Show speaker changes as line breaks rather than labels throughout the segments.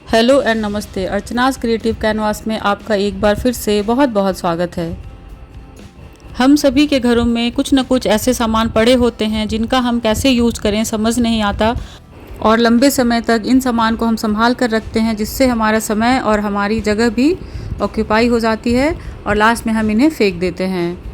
Hello and नमस्ते। अर्चनास creative canvas में आपका एक बार फिर से बहुत बहुत स्वागत है। हम सभी के घरों में कुछ न कुछ ऐसे सामान पड़े होते हैं जिनका हम कैसे यूज करें समझ नहीं आता और लंबे समय तक इन सामान को हम संभाल कर रखते हैं, जिससे हमारा समय और हमारी जगह भी ऑक्यूपाई हो जाती है और लास्ट में हम इन्हें फेंक देते हैं।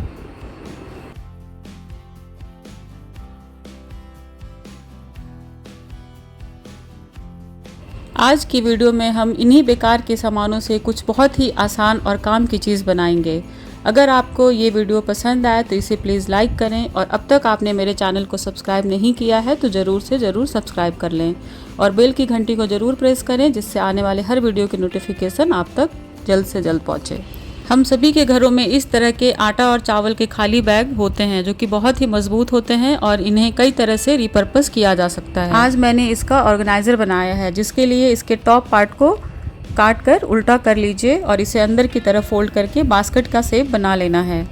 आज की वीडियो में हम इन्हीं बेकार के सामानों से कुछ बहुत ही आसान और काम की चीज़ बनाएंगे। अगर आपको ये वीडियो पसंद आए तो इसे प्लीज़ लाइक करें और अब तक आपने मेरे चैनल को सब्सक्राइब नहीं किया है तो ज़रूर से ज़रूर सब्सक्राइब कर लें और बेल की घंटी को ज़रूर प्रेस करें, जिससे आने वाले हर वीडियो की नोटिफिकेशन आप तक जल्द से जल्द पहुँचे। हम सभी के घरों में इस तरह के आटा और चावल के खाली बैग होते हैं जो कि बहुत ही मजबूत होते हैं और इन्हें कई तरह से रिपर्पस किया जा सकता है। आज मैंने इसका ऑर्गेनाइजर बनाया है, जिसके लिए इसके टॉप पार्ट को काट कर उल्टा कर लीजिए और इसे अंदर की तरफ फोल्ड करके बास्केट का शेप बना लेना है।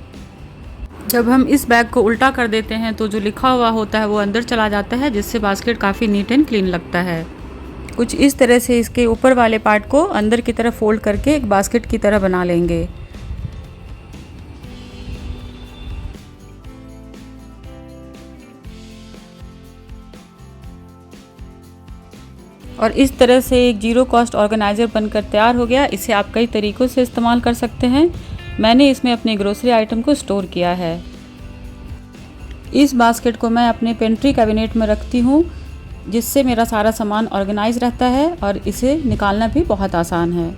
जब हम इस बैग को उल्टा कर देते हैं तो जो लिखा हुआ होता है वो अंदर चला जाता है, जिससे बास्केट काफ़ी नीट एंड क्लीन लगता है। कुछ इस तरह से इसके ऊपर वाले पार्ट को अंदर की तरफ फोल्ड करके एक बास्केट की तरह बना लेंगे। और इस तरह से एक जीरो कॉस्ट ऑर्गेनाइज़र बनकर तैयार हो गया। इसे आप कई तरीक़ों से इस्तेमाल कर सकते हैं। मैंने इसमें अपने ग्रोसरी आइटम को स्टोर किया है। इस बास्केट को मैं अपने पेंट्री कैबिनेट में रखती हूँ, जिससे मेरा सारा सामान ऑर्गेनाइज रहता है और इसे निकालना भी बहुत आसान है।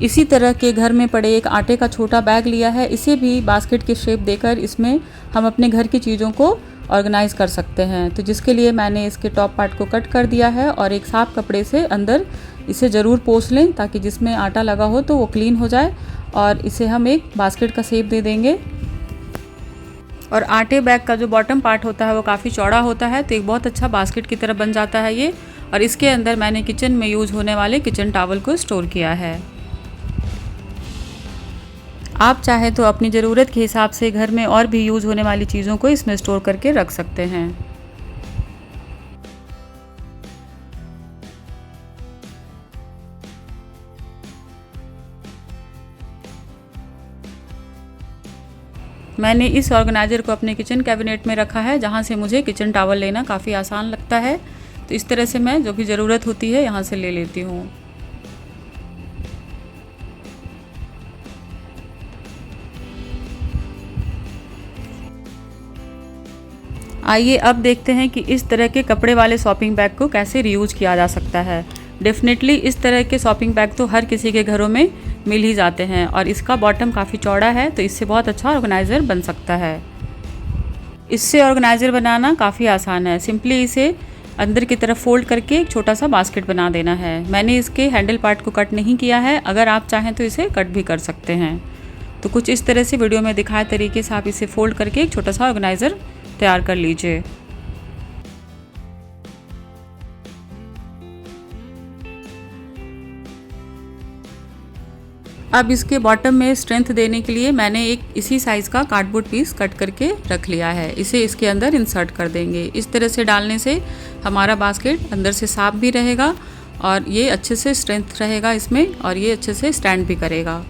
इसी तरह के घर में पड़े एक आटे का छोटा बैग लिया है, इसे भी बास्केट की शेप देकर इसमें हम अपने घर की चीज़ों को ऑर्गेनाइज कर सकते हैं। तो जिसके लिए मैंने इसके टॉप पार्ट को कट कर दिया है और एक साफ कपड़े से अंदर इसे ज़रूर पोंछ लें, ताकि जिसमें आटा लगा हो तो वो क्लीन हो जाए। और इसे हम एक बास्केट का शेप दे देंगे। और आटे बैग का जो बॉटम पार्ट होता है वो काफ़ी चौड़ा होता है, तो एक बहुत अच्छा बास्केट की तरह बन जाता है ये। और इसके अंदर मैंने किचन में यूज़ होने वाले किचन टॉवल को स्टोर किया है। आप चाहें तो अपनी ज़रूरत के हिसाब से घर में और भी यूज़ होने वाली चीज़ों को इसमें स्टोर करके रख सकते हैं। मैंने इस ऑर्गेनाइज़र को अपने किचन कैबिनेट में रखा है, जहाँ से मुझे किचन टॉवल लेना काफ़ी आसान लगता है। तो इस तरह से मैं जो भी ज़रूरत होती है यहाँ से ले लेती हूँ। आइए अब देखते हैं कि इस तरह के कपड़े वाले शॉपिंग बैग को कैसे रीयूज किया जा सकता है। डेफिनेटली इस तरह के शॉपिंग बैग तो हर किसी के घरों में मिल ही जाते हैं और इसका बॉटम काफ़ी चौड़ा है, तो इससे बहुत अच्छा ऑर्गेनाइज़र बन सकता है। इससे ऑर्गेनाइज़र बनाना काफ़ी आसान है। सिंपली इसे अंदर की तरफ फोल्ड करके एक छोटा सा बास्केट बना देना है। मैंने इसके हैंडल पार्ट को कट नहीं किया है, अगर आप चाहें तो इसे कट भी कर सकते हैं। तो कुछ इस तरह से वीडियो में दिखाए तरीके से आप इसे फोल्ड करके एक छोटा सा ऑर्गेनाइज़र तैयार कर लीजिए। अब इसके बॉटम में स्ट्रेंथ देने के लिए मैंने एक इसी साइज़ का कार्डबोर्ड पीस कट करके रख लिया है। इसे इसके अंदर इंसर्ट कर देंगे। इस तरह से डालने से हमारा बास्केट अंदर से साफ भी रहेगा और ये अच्छे से स्ट्रेंथ रहेगा इसमें, और ये अच्छे से स्टैंड भी करेगा।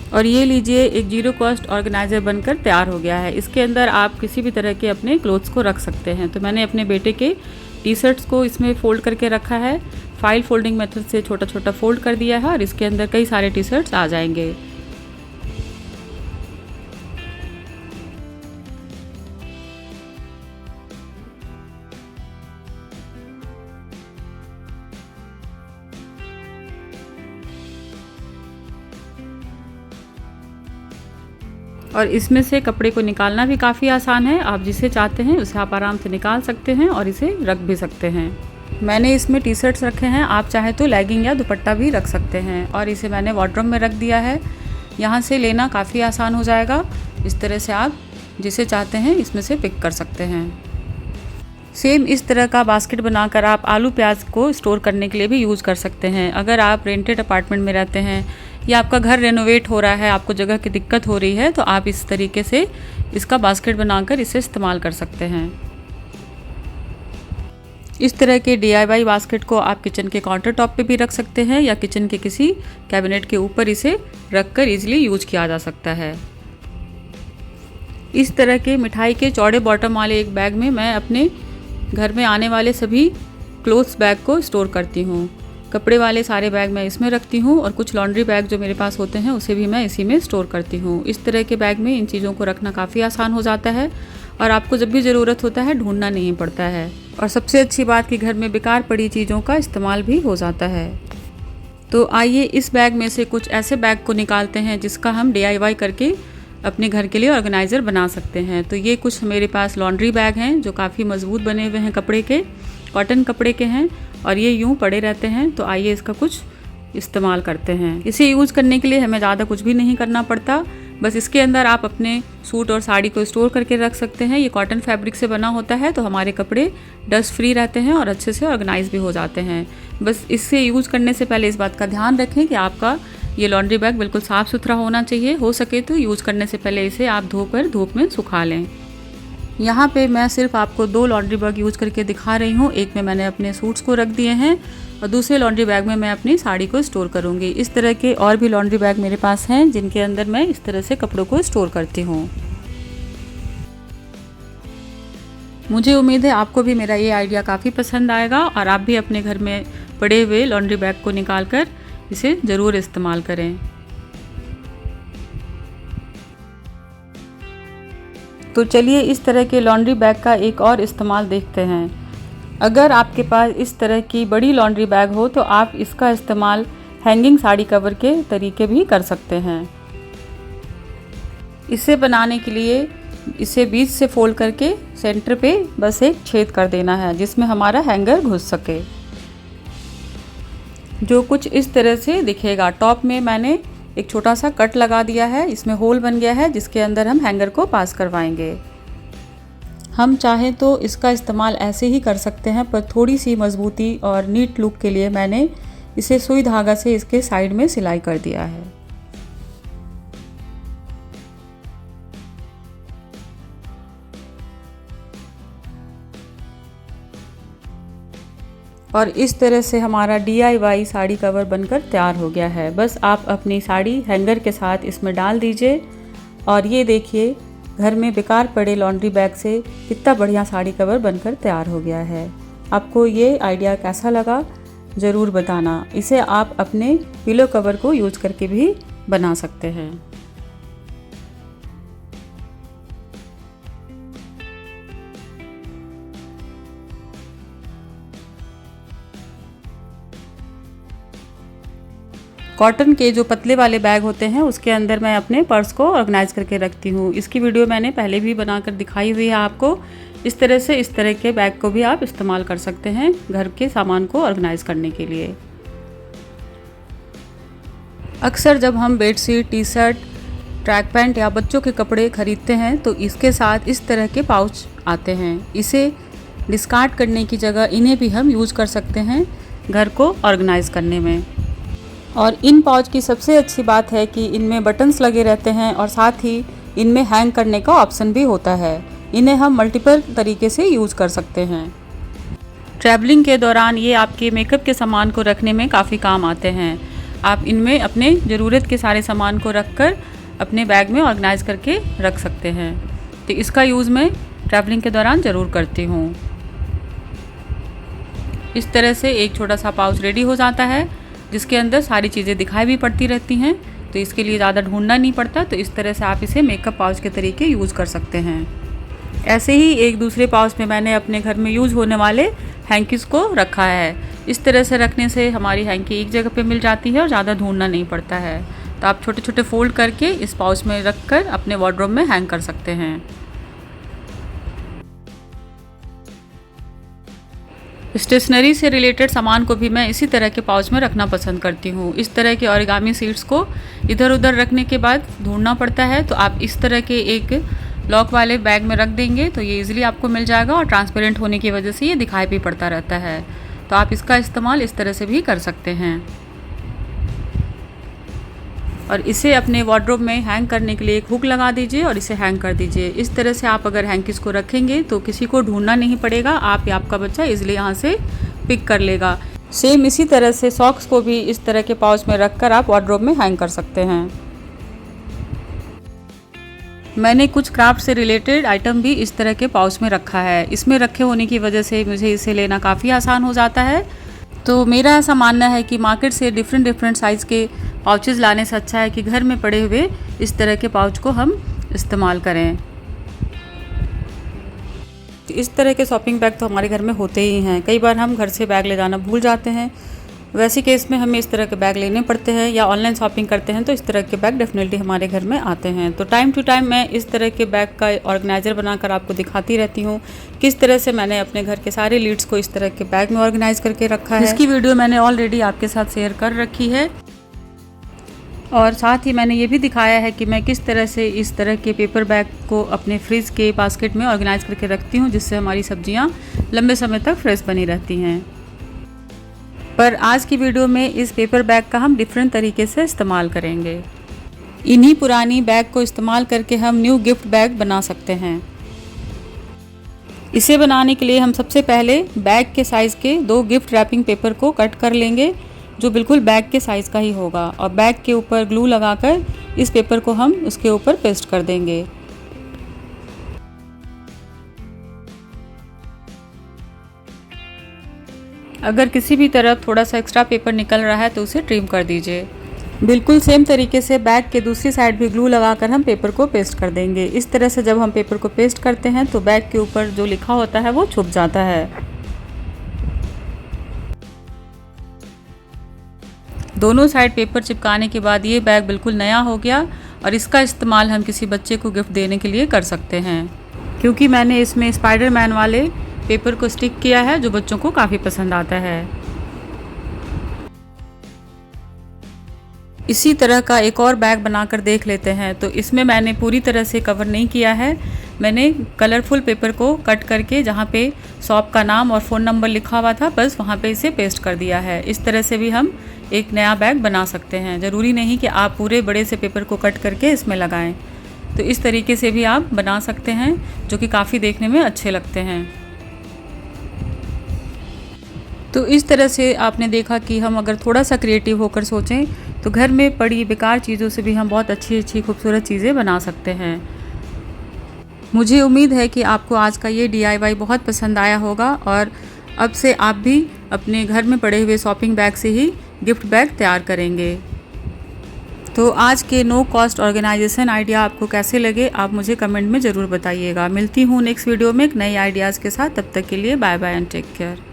और ये लीजिए, एक जीरो कॉस्ट ऑर्गेनाइज़र बनकर तैयार हो गया है। इसके अंदर आप किसी भी तरह के अपने क्लोथ्स को रख सकते हैं। तो मैंने अपने बेटे के टी शर्ट्स को इसमें फ़ोल्ड करके रखा है। फाइल फोल्डिंग मेथड से छोटा छोटा फोल्ड कर दिया है और इसके अंदर कई सारे टी शर्ट्स आ जाएंगे। और इसमें से कपड़े को निकालना भी काफ़ी आसान है। आप जिसे चाहते हैं उसे आप आराम से निकाल सकते हैं और इसे रख भी सकते हैं। मैंने इसमें टी शर्ट्स रखे हैं, आप चाहे तो लेगिंग या दुपट्टा भी रख सकते हैं। और इसे मैंने वार्डरोब में रख दिया है। यहाँ से लेना काफ़ी आसान हो जाएगा। इस तरह से आप जिसे चाहते हैं इसमें से पिक कर सकते हैं। सेम इस तरह का बास्केट बनाकर आप आलू प्याज को स्टोर करने के लिए भी यूज़ कर सकते हैं। अगर आप रेंटेड अपार्टमेंट में रहते हैं या आपका घर रेनोवेट हो रहा है, आपको जगह की दिक्कत हो रही है, तो आप इस तरीके से इसका बास्केट बनाकर इसे इस्तेमाल कर सकते हैं। इस तरह के DIY बास्केट को आप किचन के काउंटर टॉप पे भी रख सकते हैं या किचन के किसी कैबिनेट के ऊपर इसे रखकर इजीली यूज किया जा सकता है। इस तरह के मिठाई के चौड़े बॉटम वाले एक बैग में मैं अपने घर में आने वाले सभी क्लोथ्स बैग को स्टोर करती हूँ। कपड़े वाले सारे बैग मैं इसमें रखती हूँ और कुछ लॉन्ड्री बैग जो मेरे पास होते हैं उसे भी मैं इसी में स्टोर करती हूँ। इस तरह के बैग में इन चीज़ों को रखना काफ़ी आसान हो जाता है और आपको जब भी ज़रूरत होता है ढूंढना नहीं पड़ता है। और सबसे अच्छी बात कि घर में बेकार पड़ी चीज़ों का इस्तेमाल भी हो जाता है। तो आइए इस बैग में से कुछ ऐसे बैग को निकालते हैं जिसका हम DIY करके अपने घर के लिए ऑर्गेनाइज़र बना सकते हैं। तो ये कुछ मेरे पास लॉन्ड्री बैग हैं जो काफ़ी मज़बूत बने हुए हैं, कपड़े के, कॉटन कपड़े के हैं और ये यूं पड़े रहते हैं। तो आइए इसका कुछ इस्तेमाल करते हैं। इसे यूज़ करने के लिए हमें ज़्यादा कुछ भी नहीं करना पड़ता, बस इसके अंदर आप अपने सूट और साड़ी को स्टोर करके रख सकते हैं। ये कॉटन फैब्रिक से बना होता है तो हमारे कपड़े डस्ट फ्री रहते हैं और अच्छे से ऑर्गेनाइज भी हो जाते हैं। बस इससे यूज़ करने से पहले इस बात का ध्यान रखें कि आपका ये लॉन्ड्री बैग बिल्कुल साफ़ सुथरा होना चाहिए। हो सके तो यूज़ करने से पहले इसे आप धोकर धूप में सुखा लें। यहाँ पे मैं सिर्फ आपको 2 लॉन्ड्री बैग यूज़ करके दिखा रही हूँ। एक में मैंने अपने सूट्स को रख दिए हैं और दूसरे लॉन्ड्री बैग में मैं अपनी साड़ी को स्टोर करूँगी। इस तरह के और भी लॉन्ड्री बैग मेरे पास हैं जिनके अंदर मैं इस तरह से कपड़ों को स्टोर करती हूँ। मुझे उम्मीद है आपको भी मेरा ये आइडिया काफ़ी पसंद आएगा और आप भी अपने घर में पड़े हुए लॉन्ड्री बैग को निकाल कर इसे ज़रूर इस्तेमाल करें। तो चलिए इस तरह के लॉन्ड्री बैग का एक और इस्तेमाल देखते हैं। अगर आपके पास इस तरह की बड़ी लॉन्ड्री बैग हो तो आप इसका इस्तेमाल हैंगिंग साड़ी कवर के तरीके भी कर सकते हैं। इसे बनाने के लिए इसे बीच से फोल्ड करके सेंटर पे बस एक छेद कर देना है जिसमें हमारा हैंगर घुस सके, जो कुछ इस तरह से दिखेगा। टॉप में मैंने एक छोटा सा कट लगा दिया है, इसमें होल बन गया है जिसके अंदर हम हैंगर को पास करवाएंगे। हम चाहें तो इसका इस्तेमाल ऐसे ही कर सकते हैं, पर थोड़ी सी मजबूती और नीट लुक के लिए मैंने इसे सुई धागा से इसके साइड में सिलाई कर दिया है। और इस तरह से हमारा DIY साड़ी कवर बनकर तैयार हो गया है। बस आप अपनी साड़ी हैंगर के साथ इसमें डाल दीजिए और ये देखिए घर में बेकार पड़े लॉन्ड्री बैग से कितना बढ़िया साड़ी कवर बनकर तैयार हो गया है। आपको ये आइडिया कैसा लगा ज़रूर बताना। इसे आप अपने पिलो कवर को यूज़ करके भी बना सकते हैं। कॉटन के जो पतले वाले बैग होते हैं उसके अंदर मैं अपने पर्स को ऑर्गेनाइज करके रखती हूँ। इसकी वीडियो मैंने पहले भी बनाकर दिखाई हुई है आपको। इस तरह से इस तरह के बैग को भी आप इस्तेमाल कर सकते हैं घर के सामान को ऑर्गेनाइज करने के लिए। अक्सर जब हम bedsheet, T shirt, track pant या बच्चों के कपड़े खरीदते हैं तो इसके साथ इस तरह के पाउच आते हैं। इसे डिस्कार्ड करने की जगह इन्हें भी हम यूज़ कर सकते हैं घर को ऑर्गेनाइज करने में। और इन पाउच की सबसे अच्छी बात है कि इनमें बटन्स लगे रहते हैं और साथ ही इनमें हैंग करने का ऑप्शन भी होता है। इन्हें हम मल्टीपल तरीके से यूज़ कर सकते हैं। ट्रैवलिंग के दौरान ये आपके मेकअप के सामान को रखने में काफ़ी काम आते हैं। आप इनमें अपने ज़रूरत के सारे सामान को रखकर अपने बैग में ऑर्गेनाइज करके रख सकते हैं। तो इसका यूज़ मैं ट्रैवलिंग के दौरान ज़रूर करती हूँ। इस तरह से एक छोटा सा पाउच रेडी हो जाता है जिसके अंदर सारी चीज़ें दिखाई भी पड़ती रहती हैं, तो इसके लिए ज़्यादा ढूंढना नहीं पड़ता। तो इस तरह से आप इसे मेकअप पाउच के तरीके यूज़ कर सकते हैं। ऐसे ही एक दूसरे पाउच में मैंने अपने घर में यूज़ होने वाले हैंकीज़ को रखा है। इस तरह से रखने से हमारी हैंकी एक जगह पे मिल जाती है और ज़्यादा ढूंढना नहीं पड़ता है। तो आप छोटे छोटे फोल्ड करके इस पाउच में रख कर अपने वार्डरोब में हैंग कर सकते हैं। स्टेशनरी से रिलेटेड सामान को भी मैं इसी तरह के पाउच में रखना पसंद करती हूँ। इस तरह के ओरिगामी सीड्स को इधर उधर रखने के बाद ढूंढना पड़ता है, तो आप इस तरह के एक लॉक वाले बैग में रख देंगे तो ये इजीली आपको मिल जाएगा और ट्रांसपेरेंट होने की वजह से ये दिखाई भी पड़ता रहता है। तो आप इसका इस्तेमाल इस तरह से भी कर सकते हैं। और इसे अपने वार्डरोब में हैंग करने के लिए एक हुक लगा दीजिए और इसे हैंग कर दीजिए। इस तरह से आप अगर हैंकीज़ को रखेंगे तो किसी को ढूंढना नहीं पड़ेगा, आप या आपका बच्चा इजीली यहाँ से पिक कर लेगा। सेम इसी तरह से सॉक्स को भी इस तरह के पाउच में रखकर आप वार्डरोब में हैंग कर सकते हैं। मैंने कुछ क्राफ्ट से रिलेटेड आइटम भी इस तरह के पाउच में रखा है। इसमें रखे होने की वजह से मुझे इसे लेना काफ़ी आसान हो जाता है। तो मेरा ऐसा मानना है कि मार्केट से डिफरेंट साइज़ के पाउचेज़ लाने से अच्छा है कि घर में पड़े हुए इस तरह के पाउच को हम इस्तेमाल करें। इस तरह के शॉपिंग बैग तो हमारे घर में होते ही हैं। कई बार हम घर से बैग ले जाना भूल जाते हैं, वैसे केस में हमें इस तरह के बैग लेने पड़ते हैं, या ऑनलाइन शॉपिंग करते हैं तो इस तरह के बैग डेफिनेटली हमारे घर में आते हैं। तो टाइम टू टाइम मैं इस तरह के बैग का ऑर्गेनाइज़र बनाकर आपको दिखाती रहती हूँ किस तरह से मैंने अपने घर के सारे लीड्स को इस तरह के बैग में ऑर्गेनाइज करके रखा है। इसकी वीडियो मैंने ऑलरेडी आपके साथ शेयर कर रखी है, और साथ ही मैंने ये भी दिखाया है कि मैं किस तरह से इस तरह के पेपर बैग को अपने फ्रिज के बास्केट में ऑर्गेनाइज करके रखती हूँ, जिससे हमारी सब्जियाँ लंबे समय तक फ्रेश बनी रहती हैं। पर आज की वीडियो में इस पेपर बैग का हम डिफरेंट तरीके से इस्तेमाल करेंगे। इन्हीं पुरानी बैग को इस्तेमाल करके हम न्यू गिफ्ट बैग बना सकते हैं। इसे बनाने के लिए हम सबसे पहले बैग के साइज़ के 2 गिफ्ट रैपिंग पेपर को कट कर लेंगे, जो बिल्कुल बैग के साइज़ का ही होगा, और बैग के ऊपर ग्लू लगाकर इस पेपर को हम उसके ऊपर पेस्ट कर देंगे। अगर किसी भी तरफ थोड़ा सा एक्स्ट्रा पेपर निकल रहा है तो उसे ट्रिम कर दीजिए। बिल्कुल सेम तरीके से बैग के दूसरी साइड भी ग्लू लगाकर हम पेपर को पेस्ट कर देंगे। इस तरह से जब हम पेपर को पेस्ट करते हैं तो बैग के ऊपर जो लिखा होता है वो छुप जाता है। दोनों साइड पेपर चिपकाने के बाद ये बैग बिल्कुल नया हो गया, और इसका इस्तेमाल हम किसी बच्चे को गिफ्ट देने के लिए कर सकते हैं, क्योंकि मैंने इसमें स्पाइडरमैन वाले पेपर को स्टिक किया है जो बच्चों को काफ़ी पसंद आता है। इसी तरह का एक और बैग बनाकर देख लेते हैं। तो इसमें मैंने पूरी तरह से कवर नहीं किया है, मैंने कलरफुल पेपर को कट करके जहाँ पे शॉप का नाम और फ़ोन नंबर लिखा हुआ था बस वहाँ पे इसे पेस्ट कर दिया है। इस तरह से भी हम एक नया बैग बना सकते हैं। ज़रूरी नहीं कि आप पूरे बड़े से पेपर को कट करके इसमें लगाएं। तो इस तरीके से भी आप बना सकते हैं, जो कि काफ़ी देखने में अच्छे लगते हैं। तो इस तरह से आपने देखा कि हम अगर थोड़ा सा क्रिएटिव होकर सोचें तो घर में पड़ी बेकार चीज़ों से भी हम बहुत अच्छी खूबसूरत चीज़ें बना सकते हैं। मुझे उम्मीद है कि आपको आज का ये DIY बहुत पसंद आया होगा, और अब से आप भी अपने घर में पड़े हुए शॉपिंग बैग से ही गिफ्ट बैग तैयार करेंगे। तो आज के नो कॉस्ट ऑर्गेनाइजेशन आइडिया आपको कैसे लगे, आप मुझे कमेंट में ज़रूर बताइएगा। मिलती हूँ नेक्स्ट वीडियो में एक नई आइडियाज़ के साथ। तब तक के लिए bye bye and take care.